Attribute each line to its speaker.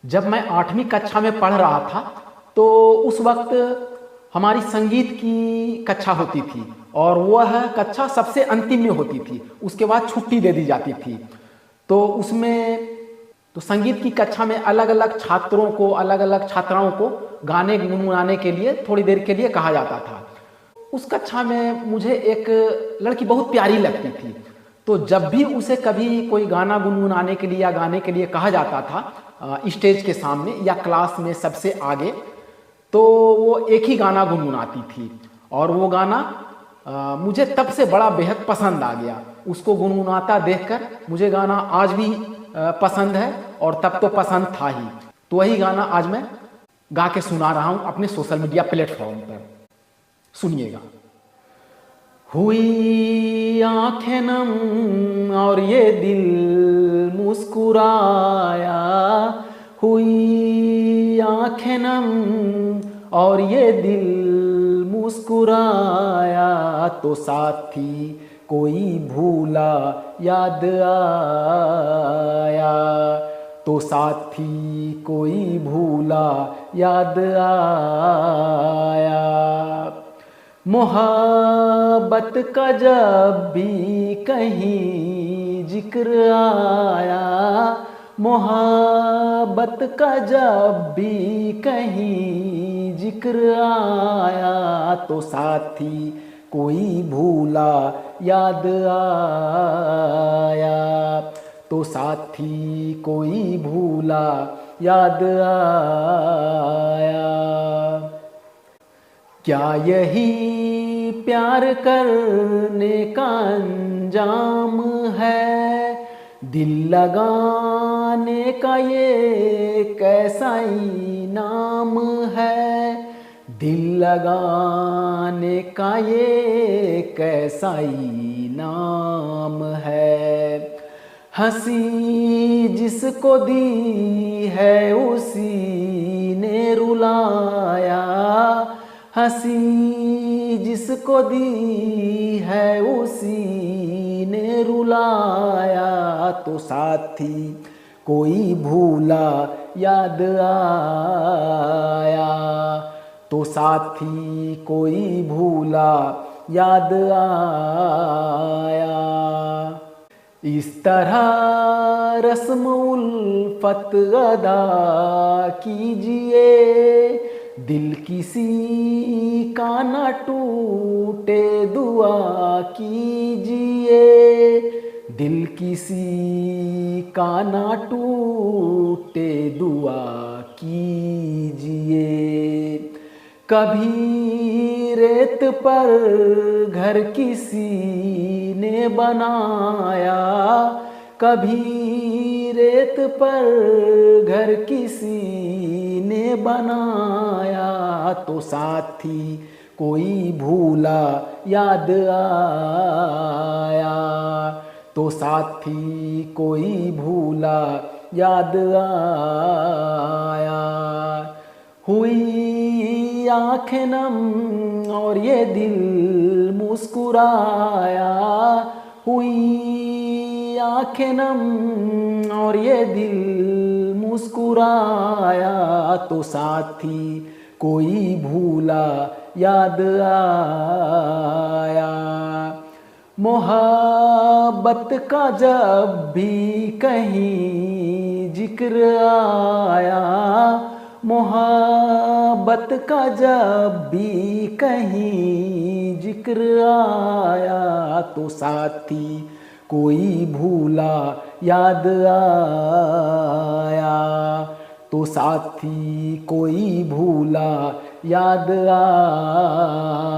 Speaker 1: जब मैं 8वीं कक्षा में पढ़ रहा था तो उस वक्त हमारी संगीत की कक्षा होती थी और वह कक्षा सबसे अंतिम में होती थी। उसके बाद छुट्टी दे दी जाती थी। तो उसमें संगीत की कक्षा में अलग अलग छात्रों को, अलग अलग छात्राओं को गाने गुनगुनाने के लिए थोड़ी देर के लिए कहा जाता था। उस कक्षा में मुझे एक लड़की बहुत प्यारी लगती थी। तो जब भी उसे कभी कोई गाना गुनगुनाने के लिए या गाने के लिए कहा जाता था स्टेज के सामने या क्लास में सबसे आगे, तो वो एक ही गाना गुनगुनाती थी और वो गाना मुझे तब से बड़ा बेहद पसंद आ गया। उसको गुनगुनाता देखकर मुझे गाना आज भी पसंद है और तब तो पसंद था ही। तो वही गाना आज मैं गा के सुना रहा हूँ अपने सोशल मीडिया प्लेटफॉर्म पर। सुनिएगा। हुई आंखें नम और ये दिल मुस्कुराया, हुई आंखें नम और ये दिल मुस्कुराया, तो साथी कोई भूला याद आया, तो साथी कोई भूला याद आया। मोहब्बत का जब भी कहीं जिक्र आया, मोहब्बत का जब भी कहीं जिक्र आया, तो साथी कोई भूला याद आया, तो साथी कोई भूला याद आया। क्या यही प्यार करने का अंजाम है, दिल लगाने का ये कैसा इनाम है, दिल लगाने का ये कैसा इनाम है। हंसी जिसको दी है उसी ने रुलाया, हंसी जिसको दी है उसी ने रुलाया, तो साथी कोई भूला याद आया, तो साथी कोई भूला याद आया। इस तरह रस्म उल्फत अदा कीजिए, दिल किसी का न टूटे दुआ कीजिए, दिल किसी का न टूटे दुआ कीजिए। कभी रेत पर घर किसी ने बनाया, कभी रेत पर घर किसी ने बनाया, तो साथी कोई भूला याद आया, तो साथी कोई भूला याद आया। हुई आंखें नम और ये दिल मुस्कुराया, हुई आंखें नम और ये दिल मुस्कुराया, तो साथी कोई भूला याद आया। मोहब्बत का जब भी कहीं जिक्र आया, मोहब्बत का जब भी कहीं जिक्र आया, तो साथी कोई भूला याद आया, तो साथी कोई भूला याद आया।